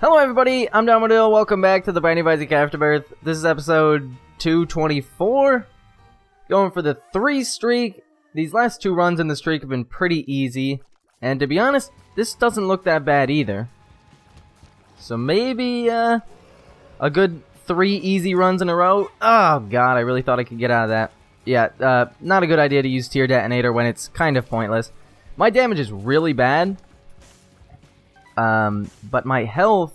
Hello everybody, I'm Dominodyl. Welcome back to the Brand New Afterbirth. This is episode 224. Going for the 3 streak. These last 2 runs in the streak have been pretty easy. And to be honest, this doesn't look that bad either. So maybe a good 3 easy runs in a row. Oh god, I really thought I could get out of that. Yeah, not a good idea to use Tier Detonator when it's kind of pointless. My damage is really bad. But my health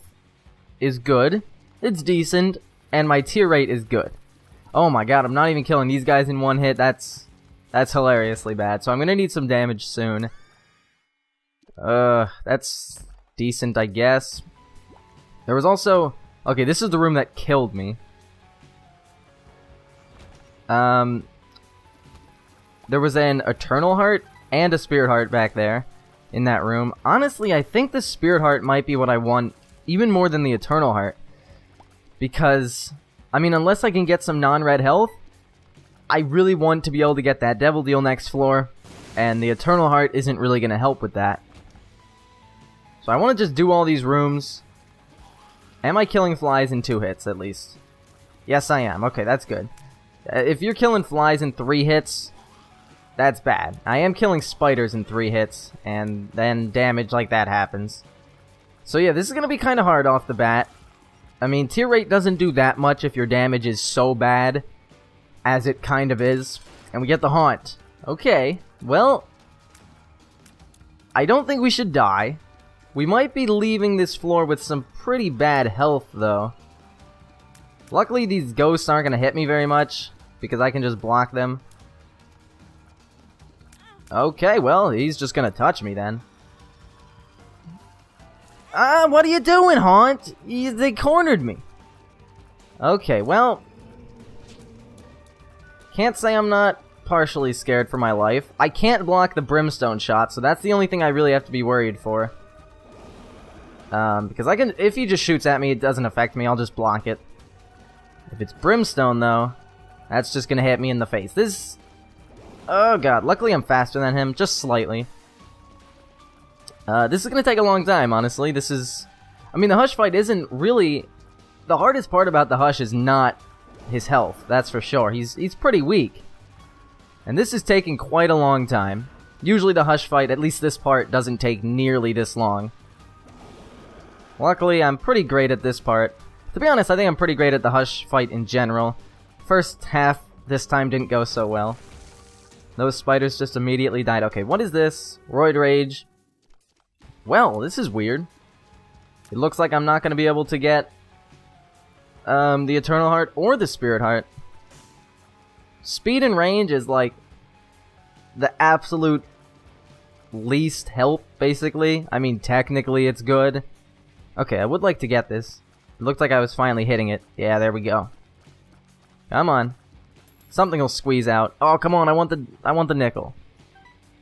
is good, it's decent, and my tier rate is good. Oh my god, I'm not even killing these guys in one hit. That's hilariously bad. So I'm gonna need some damage soon. That's decent, I guess. There was also... Okay, this is the room that killed me. There was an Eternal Heart and a Spirit Heart back there in that room. Honestly, I think the Spirit Heart might be what I want even more than the Eternal Heart. Because, I mean, unless I can get some non-red health, I really want to be able to get that Dominodyl next floor, and the Eternal Heart isn't really going to help with that. So I want to just do all these rooms. Am I killing flies in 2 hits, at least? Yes, I am. Okay, that's good. If you're killing flies in 3 hits... that's bad. I am killing spiders in 3 hits, and then damage like that happens. So yeah, this is going to be kind of hard off the bat. I mean, tier rate doesn't do that much if your damage is so bad, as it kind of is. And we get the Haunt. Okay, well, I don't think we should die. We might be leaving this floor with some pretty bad health, though. Luckily, these ghosts aren't going to hit me very much, because I can just block them. Okay, well, he's just gonna touch me then. What are you doing, Haunt? They cornered me. Okay, well... can't say I'm not partially scared for my life. I can't block the Brimstone shot, so that's the only thing I really have to be worried for. Because I can... if he just shoots at me, it doesn't affect me, I'll just block it. If it's Brimstone, though, that's just gonna hit me in the face. This... oh god, luckily I'm faster than him, just slightly. This is gonna take a long time, honestly. This is... I mean, the Hush fight isn't really... the hardest part about the Hush is not his health, that's for sure. He's pretty weak. And this is taking quite a long time. Usually the Hush fight, at least this part, doesn't take nearly this long. Luckily, I'm pretty great at this part. To be honest, I think I'm pretty great at the Hush fight in general. First half this time didn't go so well. Those spiders just immediately died. Okay, what is this? Roid Rage. Well, this is weird. It looks like I'm not going to be able to get the Eternal Heart or the Spirit Heart. Speed and range is like the absolute least help, basically. I mean, technically it's good. Okay, I would like to get this. It looked like I was finally hitting it. Yeah, there we go. Come on. Something will squeeze out. Oh, come on, I want the nickel.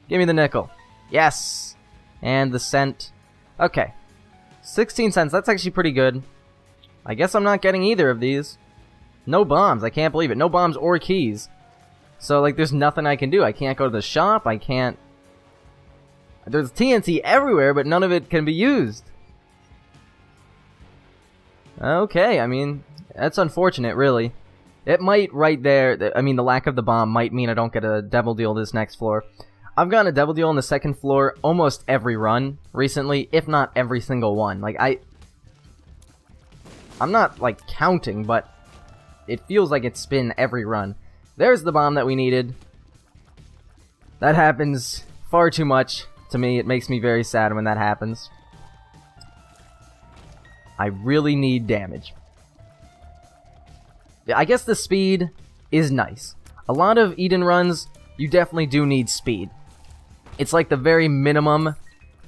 Give me the nickel. Yes! And the cent. Okay. 16 cents, that's actually pretty good. I guess I'm not getting either of these. No bombs, I can't believe it. No bombs or keys. So, like, there's nothing I can do. I can't go to the shop, I can't... there's TNT everywhere, but none of it can be used. Okay, I mean, that's unfortunate, really. It might, right there, I mean, the lack of the bomb might mean I don't get a Dominodyl this next floor. I've gotten a Dominodyl on the 2nd floor almost every run recently, if not every single one. Like, I'm not, like, counting, but it feels like it's been every run. There's the bomb that we needed. That happens far too much to me. It makes me very sad when that happens. I really need damage. I guess the speed is nice. A lot of Eden runs, you definitely do need speed. It's like the very minimum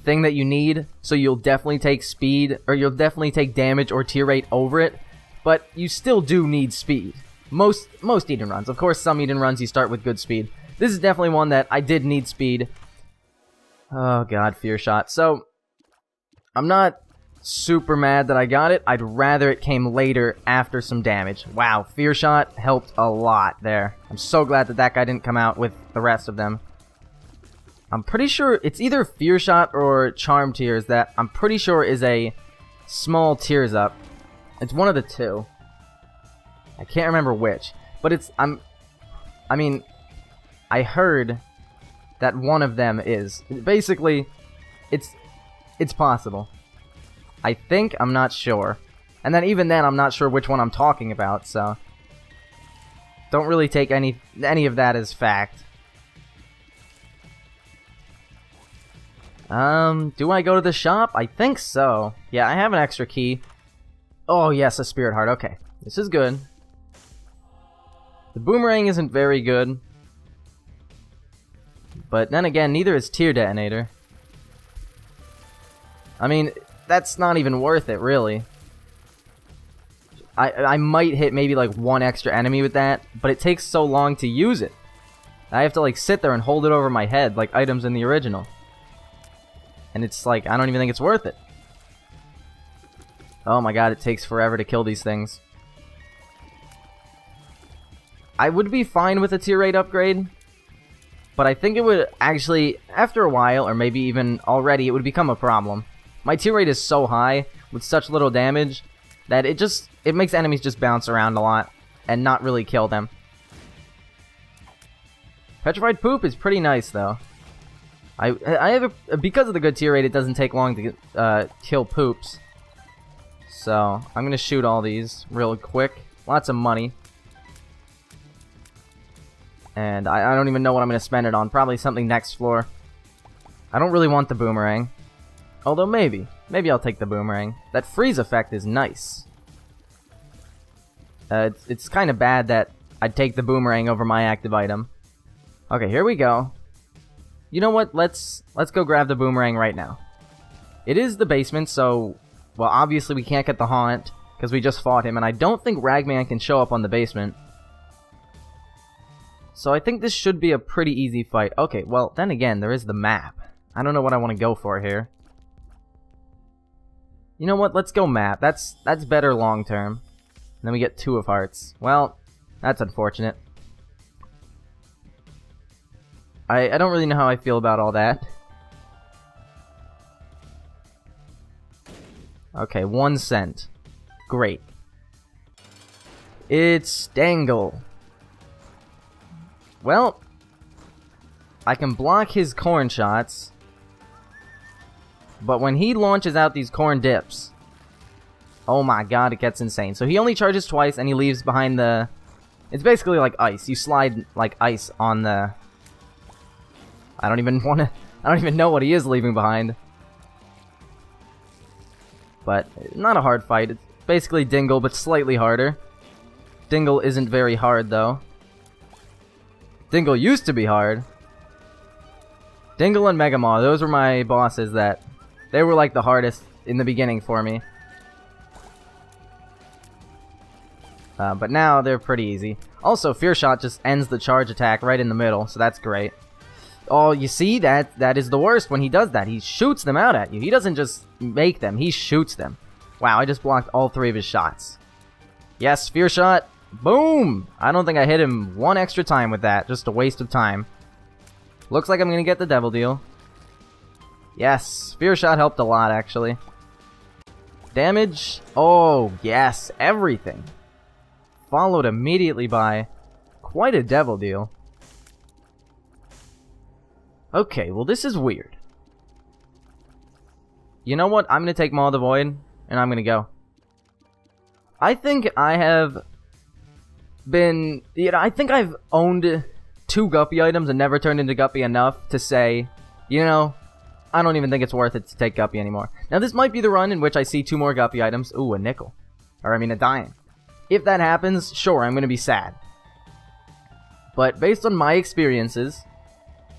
thing that you need, so you'll definitely take speed, or you'll definitely take damage or tier rate over it, but you still do need speed. Most Eden runs. Of course, some Eden runs you start with good speed. This is definitely one that I did need speed. Oh god, Fear Shot. So, I'm not super mad that I got it. I'd rather it came later after some damage. Wow, Fear Shot helped a lot there. I'm so glad that that guy didn't come out with the rest of them. I'm pretty sure it's either Fear Shot or Charm Tears that I'm pretty sure is a small tears up. It's one of the two. I can't remember which, but it's I mean, I heard that one of them is. Basically, it's possible. I think, I'm not sure. And then even then, I'm not sure which one I'm talking about, so don't really take any of that as fact. Do I go to the shop? I think so. Yeah, I have an extra key. Oh, yes, a spirit heart. Okay, this is good. The boomerang isn't very good. But then again, neither is tear detonator. I mean, that's not even worth it, really. I might hit maybe like one extra enemy with that, but it takes so long to use it. I have to like sit there and hold it over my head like items in the original. And it's like, I don't even think it's worth it. Oh my god, it takes forever to kill these things. I would be fine with a tier 8 upgrade, but I think it would actually, after a while, or maybe even already, it would become a problem. My tier 8 is so high, with such little damage, that it makes enemies just bounce around a lot, and not really kill them. Petrified Poop is pretty nice, though. I have because of the good tier 8, it doesn't take long to kill poops. So, I'm gonna shoot all these real quick. Lots of money. And I don't even know what I'm gonna spend it on. Probably something next floor. I don't really want the boomerang. Although maybe. Maybe I'll take the boomerang. That freeze effect is nice. It's kind of bad that I'd take the boomerang over my active item. Okay, here we go. You know what? Let's go grab the boomerang right now. It is the basement, so... Well, obviously we can't get the haunt, because we just fought him, and I don't think Ragman can show up on the basement. So I think this should be a pretty easy fight. Okay, well, then again, there is the map. I don't know what I want to go for here. You know what? Let's go map. That's better long term. And then we get 2 of hearts. Well, that's unfortunate. I don't really know how I feel about all that. Okay, 1 cent. Great. It's Dangle. Well, I can block his corn shots, but when he launches out these corn dips, oh my god, it gets insane. So he only charges twice, and he leaves behind the... It's basically like ice. You slide like ice on the... I don't even know what he is leaving behind. But not a hard fight. It's basically Dingle, but slightly harder. Dingle isn't very hard, though. Dingle used to be hard. Dingle and Megamaw, those were my bosses that... They were like the hardest in the beginning for me. But now they're pretty easy. Also, Fear Shot just ends the charge attack right in the middle, so that's great. Oh, you see? That is the worst when he does that. He shoots them out at you. He doesn't just make them, he shoots them. Wow, I just blocked all 3 of his shots. Yes, Fear Shot. Boom! I don't think I hit him 1 extra time with that. Just a waste of time. Looks like I'm gonna get the Devil Deal. Yes, Fear Shot helped a lot, actually. Damage. Oh, yes, everything. Followed immediately by quite a Devil Deal. Okay, well this is weird. You know what? I'm gonna take Maw of the Void, and I'm gonna go. I think I have been... You know, I think I've owned 2 Guppy items and never turned into Guppy enough to say, you know, I don't even think it's worth it to take Guppy anymore. Now this might be the run in which I see 2 more Guppy items. Ooh, a nickel. Or I mean a dime. If that happens, sure, I'm gonna be sad. But based on my experiences,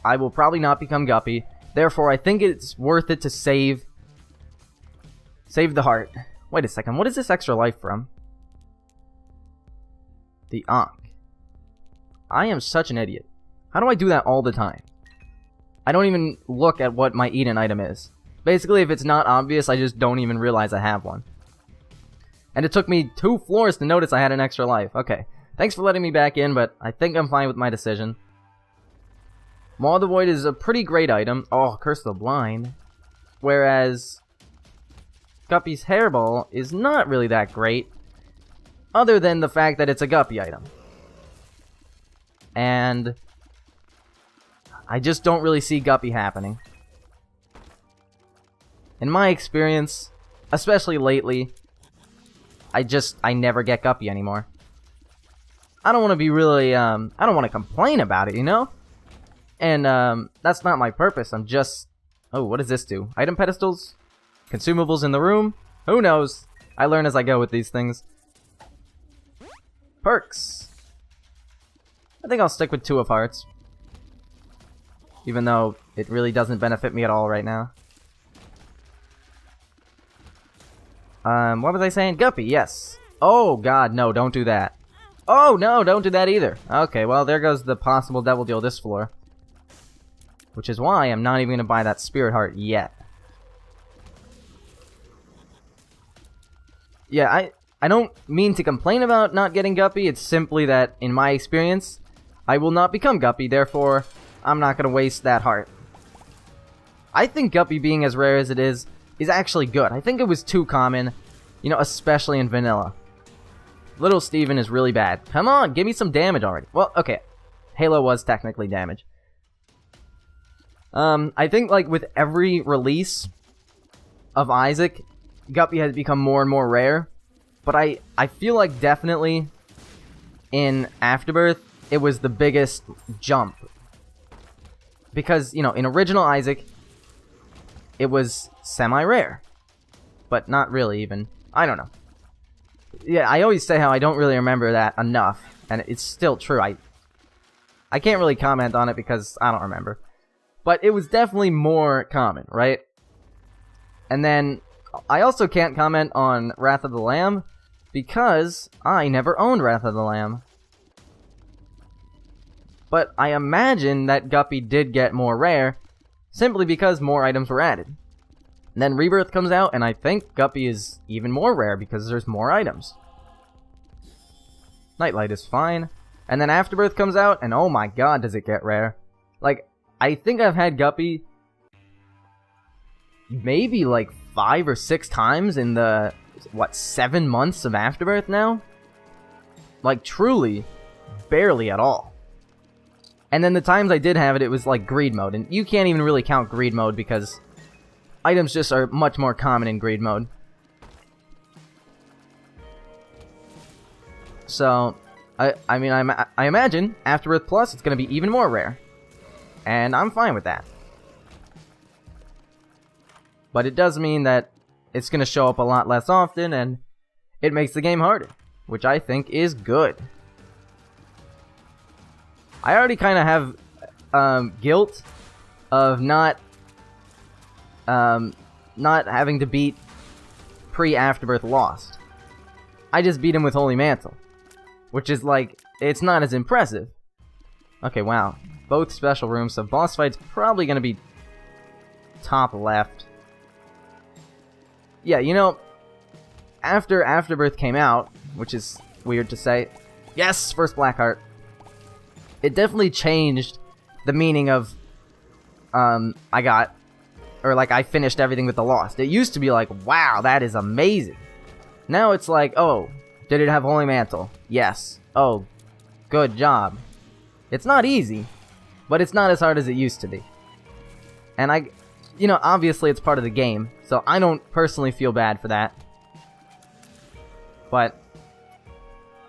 I will probably not become Guppy. Therefore, I think it's worth it to save the heart. Wait a second, what is this extra life from? The Ankh. I am such an idiot. How do I do that all the time? I don't even look at what my Eden item is. Basically, if it's not obvious, I just don't even realize I have one. And it took me 2 floors to notice I had an extra life. Okay, thanks for letting me back in, but I think I'm fine with my decision. Maw of the Void is a pretty great item. Oh, Curse of the Blind. Whereas... Guppy's hairball is not really that great, other than the fact that it's a Guppy item. And I just don't really see Guppy happening. In my experience, especially lately, I never get Guppy anymore. I don't want to be really, I don't want to complain about it, you know? And, that's not my purpose. I'm just... Oh, what does this do? Item pedestals? Consumables in the room? Who knows? I learn as I go with these things. Perks. I think I'll stick with 2 of hearts. Even though it really doesn't benefit me at all right now. What was I saying? Guppy, yes. Oh, God, no, don't do that. Oh, no, don't do that either. Okay, well, there goes the possible Devil Deal this floor. Which is why I'm not even going to buy that Spirit Heart yet. Yeah, I don't mean to complain about not getting Guppy. It's simply that, in my experience, I will not become Guppy. Therefore, I'm not going to waste that heart. I think Guppy being as rare as it is actually good. I think it was too common, you know, especially in vanilla. Little Steven is really bad. Come on, give me some damage already. Well, okay. Halo was technically damage. I think, like, with every release of Isaac, Guppy has become more and more rare. But I feel like definitely in Afterbirth, it was the biggest jump. Because, you know, in original Isaac, it was semi-rare. But not really, even. I don't know. Yeah, I always say how I don't really remember that enough. And it's still true. I can't really comment on it because I don't remember. But it was definitely more common, right? And then, I also can't comment on Wrath of the Lamb because I never owned Wrath of the Lamb. But I imagine that Guppy did get more rare simply because more items were added. And then Rebirth comes out, and I think Guppy is even more rare because there's more items. Nightlight is fine. And then Afterbirth comes out, and oh my god, does it get rare. Like, I think I've had Guppy maybe like 5 or 6 times in the, 7 months of Afterbirth now? Like, truly, barely at all. And then the times I did have it, it was like greed mode. And you can't even really count greed mode because items just are much more common in greed mode. So, I mean, I imagine Afterbirth Plus, it's going to be even more rare. And I'm fine with that. But it does mean that it's going to show up a lot less often, and it makes the game harder, which I think is good. I already kind of have guilt of not having to beat pre-Afterbirth Lost. I just beat him with Holy Mantle, which is like, it's not as impressive. Okay, wow. Both special rooms, so boss fight's probably going to be top left. Yeah, you know, after Afterbirth came out, which is weird to say, yes, first Black Heart, it definitely changed the meaning of, I finished everything with the Lost. It used to be like, wow, that is amazing. Now it's like, oh, did it have Holy Mantle? Yes. Oh, good job. It's not easy, but it's not as hard as it used to be. And you know, obviously it's part of the game, so I don't personally feel bad for that. But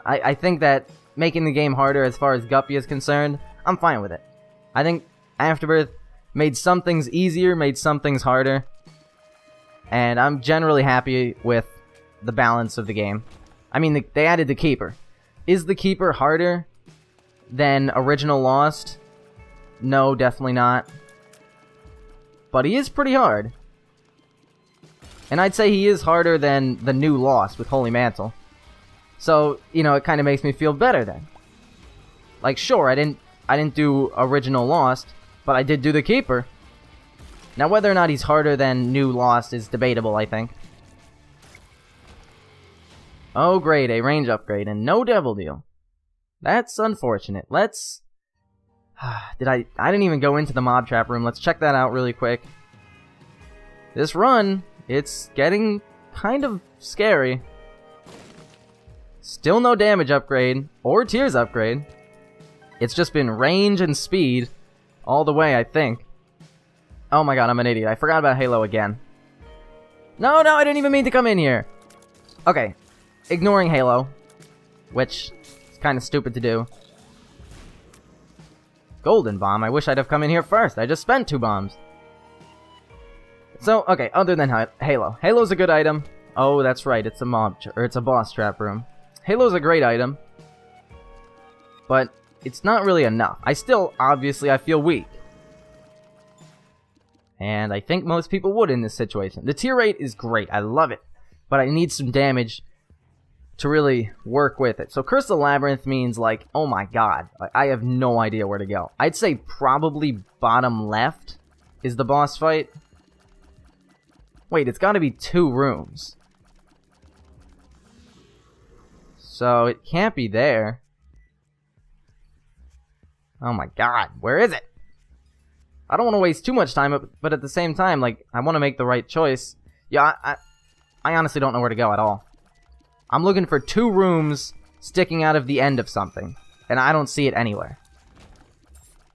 I think that making the game harder as far as Guppy is concerned, I'm fine with it. I think Afterbirth made some things easier, made some things harder, and I'm generally happy with the balance of the game. I mean, they added the Keeper. Is the Keeper harder than original Lost? No, definitely not. But he is pretty hard. And I'd say he is harder than the new Lost with Holy Mantle. So, you know, it kind of makes me feel better then. Like, sure, I didn't do original Lost, but I did do the Keeper. Now, whether or not he's harder than new Lost is debatable, I think. Oh, great, a range upgrade, and no Devil Deal. That's unfortunate. Let's... I didn't even go into the mob trap room. Let's check that out really quick. This run, it's getting kind of scary. Still no damage upgrade, or tears upgrade. It's just been range and speed all the way, I think. Oh my god, I'm an idiot. I forgot about Halo again. No, I didn't even mean to come in here. Okay, ignoring Halo, which is kind of stupid to do. Golden Bomb, I wish I'd have come in here first. I just spent 2 bombs. So, okay, other than Halo. Halo's a good item. Oh, that's right, it's a boss trap room. Halo's a great item, but it's not really enough. I feel weak. And I think most people would in this situation. The tier rate is great, I love it, but I need some damage to really work with it. So Crystal Labyrinth means, like, oh my god, I have no idea where to go. I'd say probably bottom left is the boss fight. Wait, it's gotta be 2 rooms. So it can't be there. Oh my god, where is it? I don't want to waste too much time, but at the same time, like, I want to make the right choice. Yeah, I honestly don't know where to go at all. I'm looking for 2 rooms sticking out of the end of something, and I don't see it anywhere.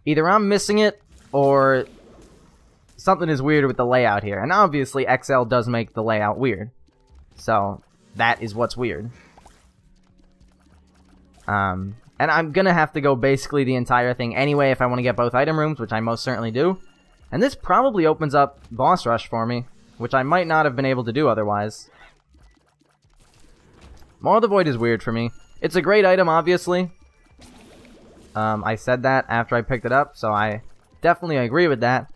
Either I'm missing it, or something is weird with the layout here. And obviously, XL does make the layout weird. So, that is what's weird. And I'm gonna have to go basically the entire thing anyway if I want to get both item rooms, which I most certainly do. And this probably opens up boss rush for me, which I might not have been able to do otherwise. Maw of the Void is weird for me. It's a great item, obviously. I said that after I picked it up, so I definitely agree with that.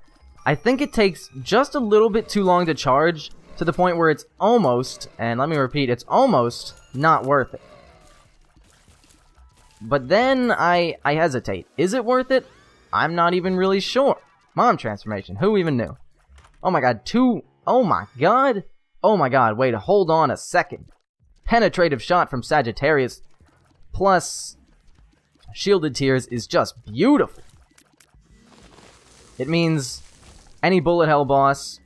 I think it takes just a little bit too long to charge, to the point where it's almost, and let me repeat, it's almost not worth it. But then I hesitate. Is it worth it? I'm not even really sure. Mom transformation. Who even knew? Oh my god, 2... Oh my god. Oh my god, wait, hold on a second. Penetrative shot from Sagittarius plus shielded tears is just beautiful. It means any bullet hell boss,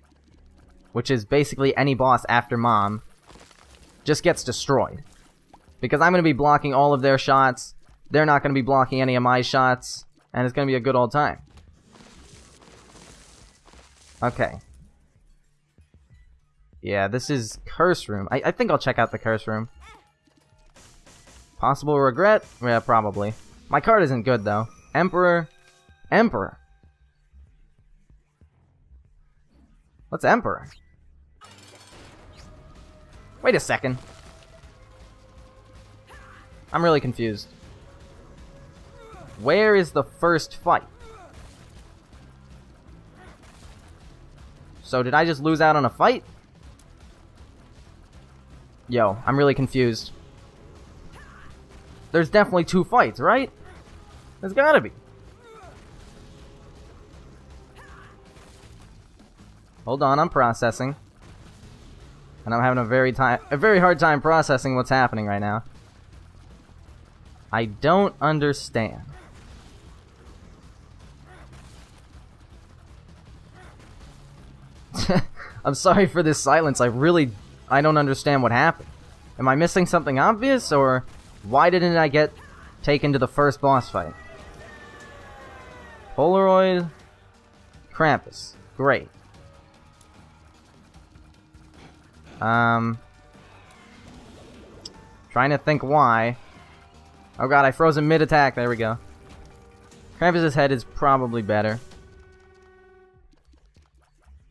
which is basically any boss after Mom, just gets destroyed. Because I'm going to be blocking all of their shots. They're not going to be blocking any of my shots. And it's going to be a good old time. Okay. Yeah, this is Curse Room. I think I'll check out the Curse Room. Possible regret? Yeah, probably. My card isn't good, though. Emperor. Emperor. What's Emperor? Wait a second. I'm really confused. Where is the first fight? So did I just lose out on a fight? Yo, I'm really confused. There's definitely 2 fights, right? There's gotta be. Hold on, I'm processing. And I'm having a very hard time processing what's happening right now. I don't understand. I'm sorry for this silence. I don't understand what happened. Am I missing something obvious, or why didn't I get taken to the first boss fight? Polaroid, Krampus. Great. Trying to think why. Oh god, I froze him mid-attack. There we go. Krampus' head is probably better.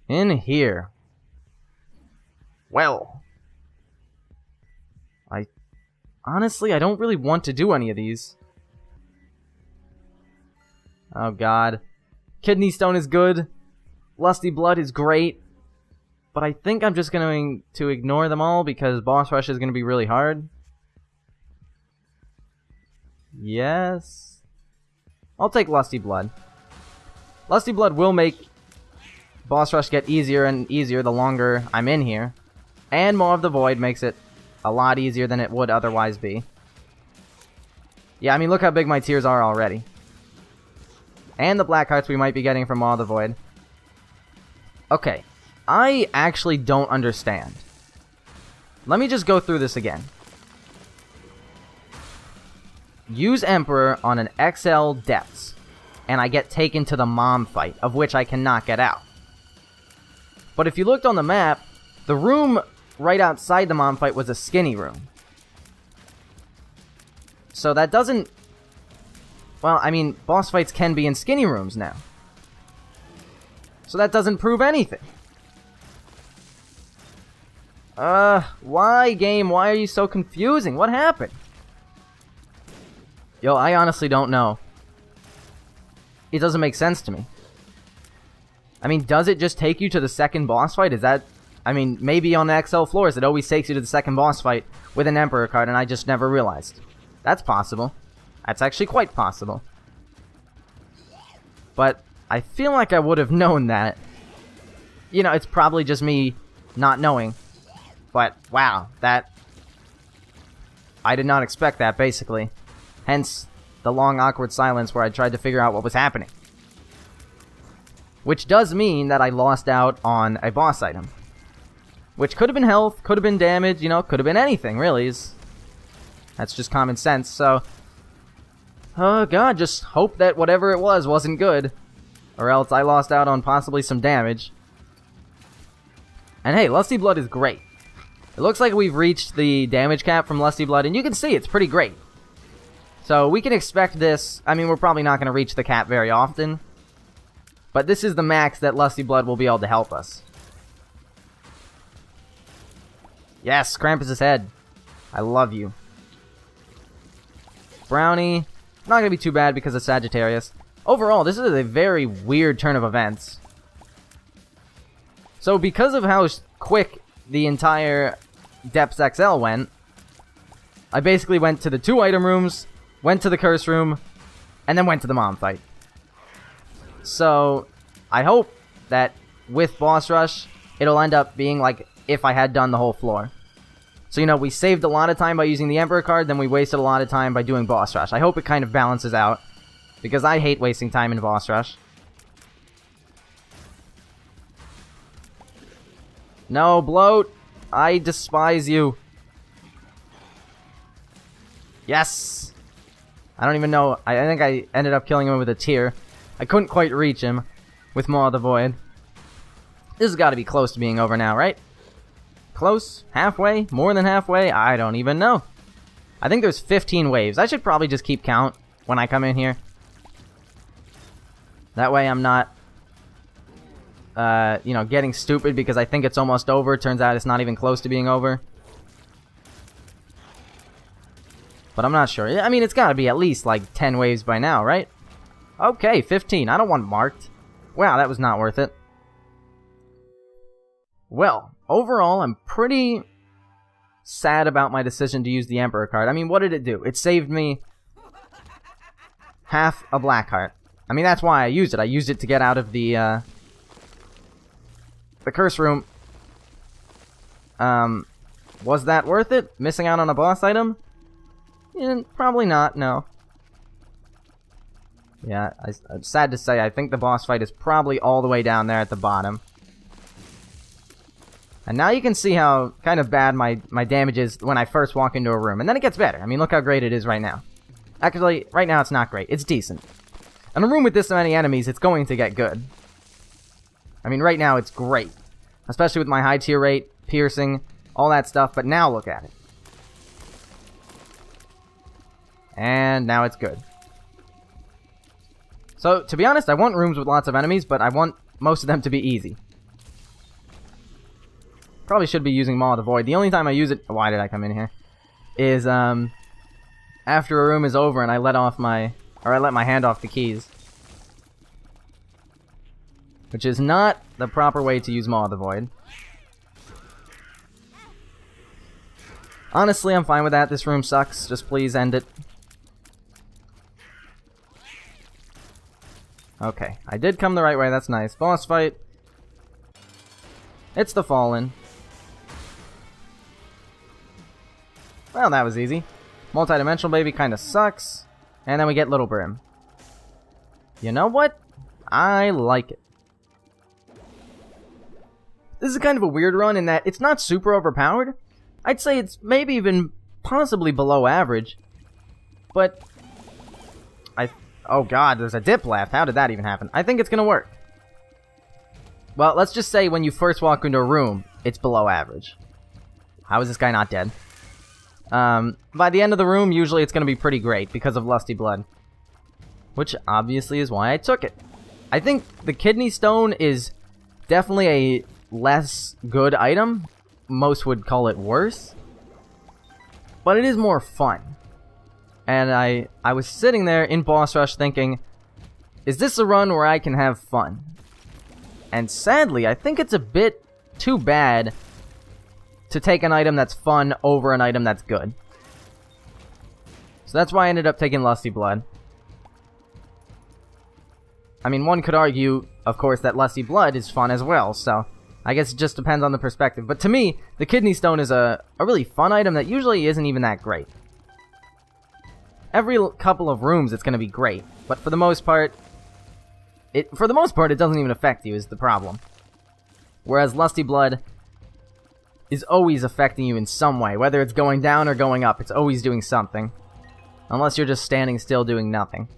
In here. Well. Honestly, I don't really want to do any of these. Oh god. Kidney Stone is good. Lusty Blood is great. But I think I'm just going to ignore them all because boss rush is going to be really hard. Yes. I'll take Lusty Blood. Lusty Blood will make boss rush get easier and easier the longer I'm in here. And Maw of the Void makes it a lot easier than it would otherwise be. Yeah, I mean, look how big my tiers are already. And the black hearts we might be getting from Maw of the Void. Okay. I actually don't understand. let me just go through this again. Use Emperor on an XL Depths, and I get taken to the mom fight, of which I cannot get out. But if you looked on the map, the room right outside the mom fight was a skinny room. So that doesn't... Well, I mean, boss fights can be in skinny rooms now. So that doesn't prove anything. Why, game? Why are you so confusing? What happened? Yo, I honestly don't know. It doesn't make sense to me. I mean, does it just take you to the second boss fight? Is that... I mean, maybe on the XL floors it always takes you to the second boss fight with an Emperor card, and I just never realized. That's possible. That's actually quite possible. But I feel like I would have known that. You know, it's probably just me not knowing. But, wow, that... I did not expect that, basically. Hence, the long, awkward silence where I tried to figure out what was happening. Which does mean that I lost out on a boss item. Which could have been health, could have been damage, you know, could have been anything, really. That's just common sense, so... Oh god, just hope that whatever it was wasn't good. Or else I lost out on possibly some damage. And hey, Lusty Blood is great. It looks like we've reached the damage cap from Lusty Blood, and you can see it's pretty great. So we can expect this. I mean, we're probably not going to reach the cap very often. But this is the max that Lusty Blood will be able to help us. Yes, Krampus's head. I love you. Brownie. Not going to be too bad because of Sagittarius. Overall, this is a very weird turn of events. So because of how quick the entire Depths XL went, I basically went to the 2 item rooms, went to the curse room, and then went to the mom fight. So I hope that with Boss Rush, it'll end up being like if I had done the whole floor. So, you know, we saved a lot of time by using the Emperor card, then we wasted a lot of time by doing Boss Rush. I hope it kind of balances out, because I hate wasting time in Boss Rush. No, Bloat! I despise you. Yes! I don't even know. I think I ended up killing him with a tear. I couldn't quite reach him with Maw of the Void. This has got to be close to being over now, right? Close? Halfway? More than halfway? I don't even know. I think there's 15 waves. I should probably just keep count when I come in here. That way I'm not, you know, getting stupid because I think it's almost over. Turns out it's not even close to being over. But I'm not sure. I mean, it's got to be at least like 10 waves by now, right? Okay, 15. I don't want marked. Wow, that was not worth it. Well, overall, I'm pretty sad about my decision to use the Emperor card. I mean, what did it do? It saved me half a black heart. I mean, that's why I used it. I used it to get out of the curse room. Was that worth it? Missing out on a boss item? Probably not, no. Yeah, I'm sad to say, I think the boss fight is probably all the way down there at the bottom. And now you can see how kind of bad my damage is when I first walk into a room. And then it gets better. I mean, look how great it is right now. Actually, right now it's not great. It's decent. In a room with this many enemies, it's going to get good. I mean, right now it's great. Especially with my high tier rate, piercing, all that stuff. But now look at it. And now it's good. So, to be honest, I want rooms with lots of enemies, but I want most of them to be easy. Probably should be using Maw of the Void. The only time I use it... Why did I come in here? Is, after a room is over and I let off my... Or I let my hand off the keys. Which is not the proper way to use Maw of the Void. Honestly, I'm fine with that. This room sucks. Just please end it. Okay. I did come the right way. That's nice. Boss fight. It's the Fallen. Well, that was easy. Multidimensional Baby kind of sucks. And then we get Little Brim. You know what? I like it. This is kind of a weird run in that it's not super overpowered, I'd say it's maybe even possibly below average. But oh god, there's a dip left. How did that even happen? I think it's gonna work. Well, let's just say when you first walk into a room, it's below average. How is this guy not dead? By the end of the room, usually it's gonna be pretty great because of Lusty Blood. Which obviously is why I took it. I think the Kidney Stone is definitely a less good item. Most would call it worse. But it is more fun. And I was sitting there in Boss Rush thinking, is this a run where I can have fun? And sadly, I think it's a bit too bad to take an item that's fun over an item that's good. So that's why I ended up taking Lusty Blood. I mean, one could argue, of course, that Lusty Blood is fun as well, so I guess it just depends on the perspective. But to me, the Kidney Stone is a really fun item that usually isn't even that great. Every couple of rooms it's going to be great, but for the most part, it doesn't even affect you, is the problem. Whereas Lusty Blood is always affecting you in some way, whether it's going down or going up, it's always doing something. Unless you're just standing still doing nothing.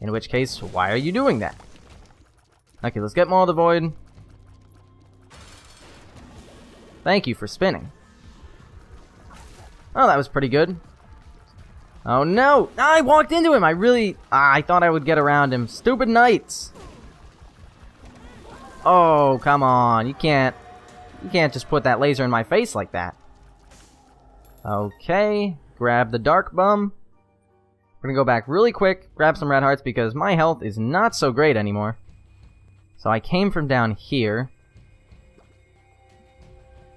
In which case, why are you doing that? Okay, let's get Maul of the Void. Thank you for spinning. Oh, that was pretty good. Oh no! I walked into him! I thought I would get around him. Stupid knights! Oh, come on. You can't just put that laser in my face like that. Okay. Grab the Dark Bum. We're gonna go back really quick, grab some red hearts because my health is not so great anymore. So I came from down here.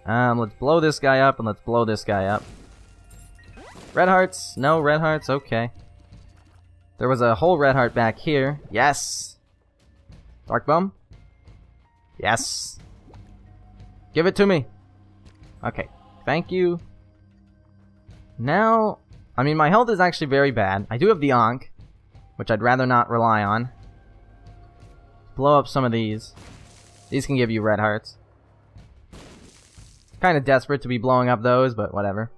Let's blow this guy up and let's blow this guy up. Red hearts? No red hearts? Okay. There was a whole red heart back here. Yes! Dark Bum? Yes! Give it to me! Okay. Thank you. Now, I mean, my health is actually very bad. I do have the Ankh, which I'd rather not rely on. Blow up some of these. These can give you red hearts. Kind of desperate to be blowing up those, but whatever.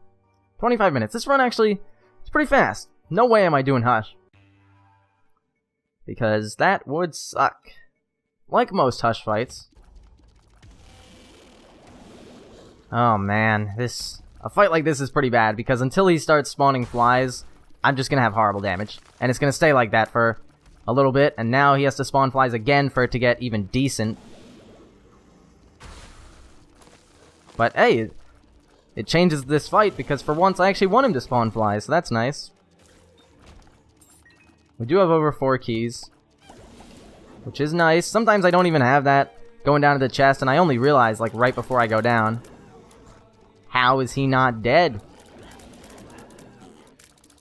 25 minutes. This run actually is pretty fast. No way am I doing Hush. Because that would suck. Like most Hush fights. Oh man, a fight like this is pretty bad because until he starts spawning flies, I'm just gonna have horrible damage. And it's gonna stay like that for a little bit, and now he has to spawn flies again for it to get even decent. But hey, it changes this fight because for once I actually want him to spawn flies, so that's nice. We do have over 4 keys, which is nice. Sometimes I don't even have that going down to the chest, and I only realize like right before I go down. How is he not dead?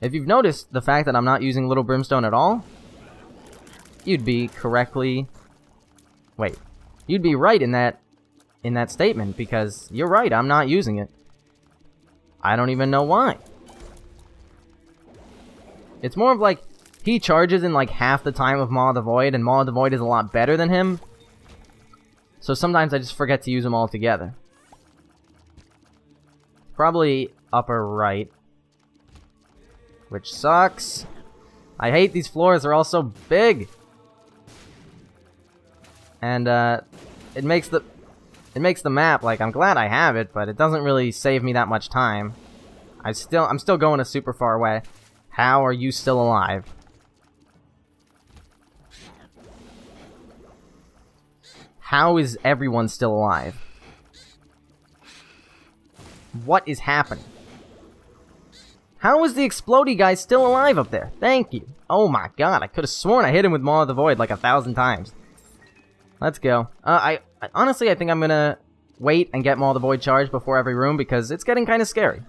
If you've noticed the fact that I'm not using Little Brimstone at all, you'd be correctly... Wait. You'd be right in that statement, because you're right, I'm not using it. I don't even know why. It's more of like, he charges in like half the time of Maw of the Void, and Maw of the Void is a lot better than him. So sometimes I just forget to use them all together. Probably upper right. Which sucks. I hate these floors, they're all so big. And it makes the map, like, I'm glad I have it, but it doesn't really save me that much time. I'm still going super far away. How are you still alive? How is everyone still alive? What is happening? How is the explodey guy still alive up there? Thank you. Oh my god, I could have sworn I hit him with Maw of the Void like 1,000 times. Let's go. Honestly, I think I'm gonna wait and get Maw of the Void charged before every room because it's getting kind of scary.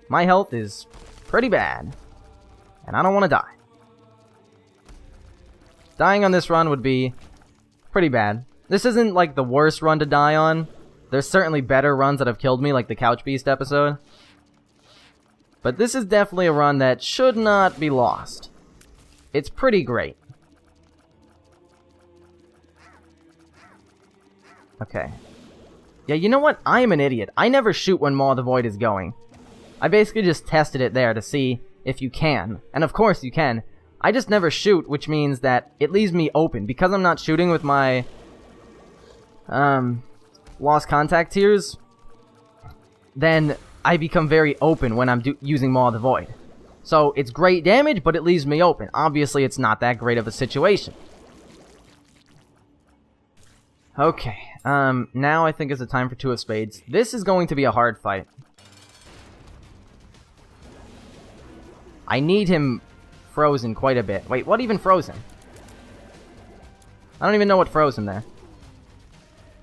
My health is pretty bad, and I don't want to die. Dying on this run would be pretty bad. This isn't like the worst run to die on. There's certainly better runs that have killed me, like the Couch Beast episode. But this is definitely a run that should not be lost. It's pretty great. Okay. Yeah, you know what? I am an idiot. I never shoot when Maw of the Void is going. I basically just tested it there to see if you can. And of course you can. I just never shoot, which means that it leaves me open. Because I'm not shooting with my lost contact tiers, then I become very open when I'm using Maw of the Void. So it's great damage, but it leaves me open. Obviously, it's not that great of a situation. Okay, now I think is the time for Two of Spades. This is going to be a hard fight. I need him frozen quite a bit. Wait, what even froze him? I don't even know what froze him there.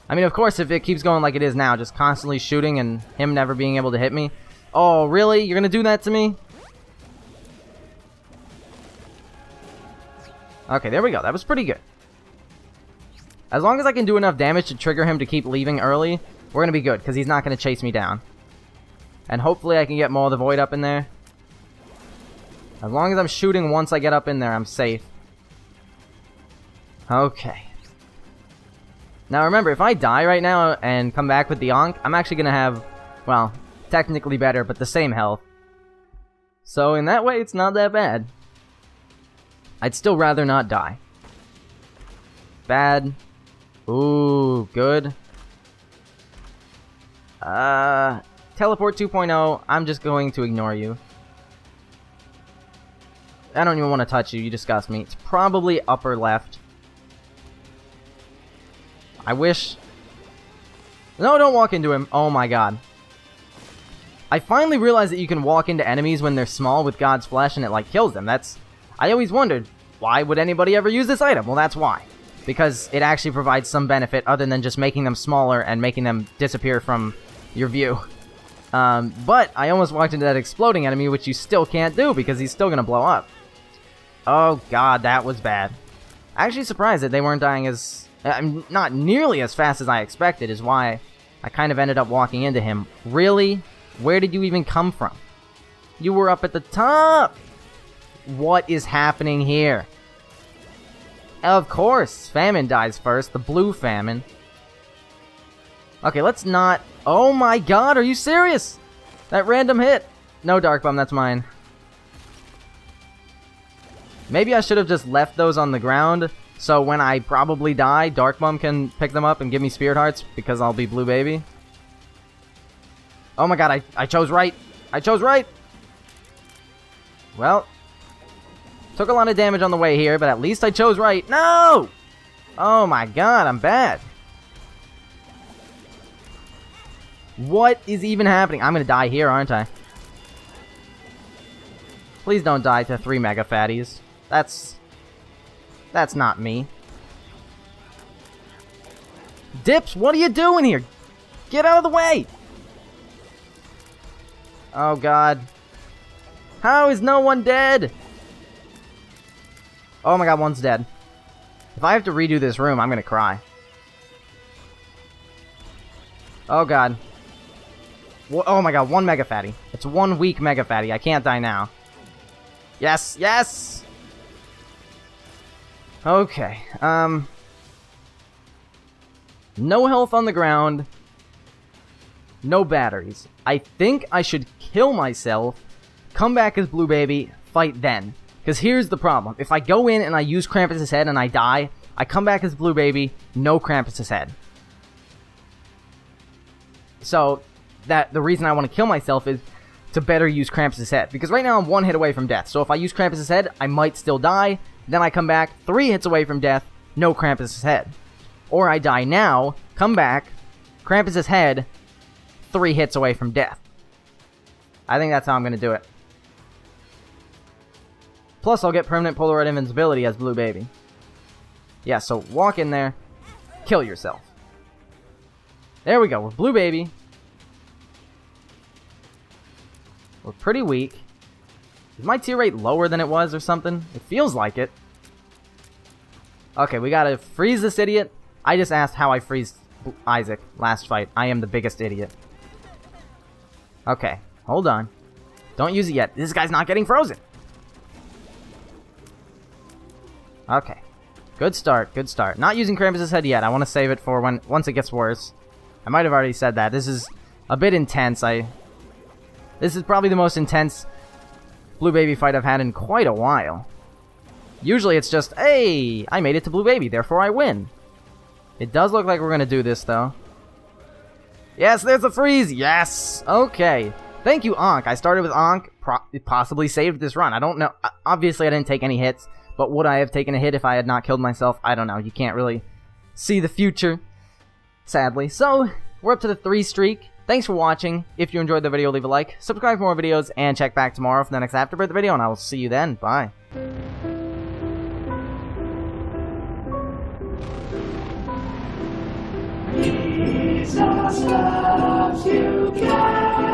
I mean, of course, if it keeps going like it is now, just constantly shooting and him never being able to hit me. Oh, really? You're gonna do that to me? Okay, there we go. That was pretty good. As long as I can do enough damage to trigger him to keep leaving early, we're gonna be good, because he's not gonna chase me down. And hopefully I can get Maw of the Void up in there. As long as I'm shooting once I get up in there, I'm safe. Okay. Now remember, if I die right now and come back with the Ankh, I'm actually gonna have, well, technically better, but the same health. So in that way, it's not that bad. I'd still rather not die. Bad. Ooh, good. Teleport 2.0, I'm just going to ignore you. I don't even want to touch you, you disgust me. It's probably upper left. I wish... No, don't walk into him. Oh my god. I finally realized that you can walk into enemies when they're small with God's Flesh and it, like, kills them. That's... I always wondered, why would anybody ever use this item? Well, that's why. Because it actually provides some benefit other than just making them smaller and making them disappear from your view. But I almost walked into that exploding enemy, which you still can't do because he's still going to blow up. Oh god, that was bad. Actually surprised that they weren't dying as... not nearly as fast as I expected is why I kind of ended up walking into him. Really? Where did you even come from? You were up at the top! What is happening here? Of course, Famine dies first, the blue Famine. Okay, let's not... Oh my god, are you serious? That random hit. No, Dark Bum, that's mine. Maybe I should have just left those on the ground, so when I probably die, Dark Bum can pick them up and give me Spirit Hearts, because I'll be Blue Baby. Oh my god, I chose right. I chose right! Well... Took a lot of damage on the way here, but at least I chose right. No! Oh my god, I'm bad. What is even happening? I'm gonna die here, aren't I? Please don't die to 3 Mega Fatties. That's not me. Dips, what are you doing here? Get out of the way! Oh god. How is no one dead? Oh my god, one's dead. If I have to redo this room, I'm gonna cry. Oh god. Oh my god, 1 Mega Fatty. It's 1 weak Mega Fatty. I can't die now. Yes, yes! Okay, no health on the ground. No batteries. I think I should kill myself, come back as Blue Baby, fight then. Because here's the problem. If I go in and I use Krampus's head and I die, I come back as Blue Baby, no Krampus's head. So, the reason I want to kill myself is to better use Krampus's head. Because right now I'm 1 hit away from death. So if I use Krampus's head, I might still die. Then I come back, 3 hits away from death, no Krampus's head. Or I die now, come back, Krampus's head, 3 hits away from death. I think that's how I'm going to do it. Plus, I'll get permanent Polaroid invincibility as Blue Baby. Yeah, so walk in there, kill yourself. There we go, we're Blue Baby. We're pretty weak. Is my tear rate lower than it was or something? It feels like it. Okay, we gotta freeze this idiot. I just asked how I freeze Isaac last fight. I am the biggest idiot. Okay, hold on. Don't use it yet. This guy's not getting frozen. Okay. Good start, good start. Not using Krampus's head yet. I want to save it for once it gets worse. I might have already said that. This is a bit intense. This is probably the most intense Blue Baby fight I've had in quite a while. Usually it's just, hey, I made it to Blue Baby, therefore I win. It does look like we're going to do this, though. Yes, there's a freeze! Yes! Okay. Thank you, Ankh. I started with Ankh, possibly saved this run. I don't know. Obviously, I didn't take any hits, but would I have taken a hit if I had not killed myself? I don't know. You can't really see the future, sadly. So, we're up to the 3 streak. Thanks for watching. If you enjoyed the video, leave a like, subscribe for more videos, and check back tomorrow for the next Afterbirth video, and I will see you then. Bye. Jesus loves you, God.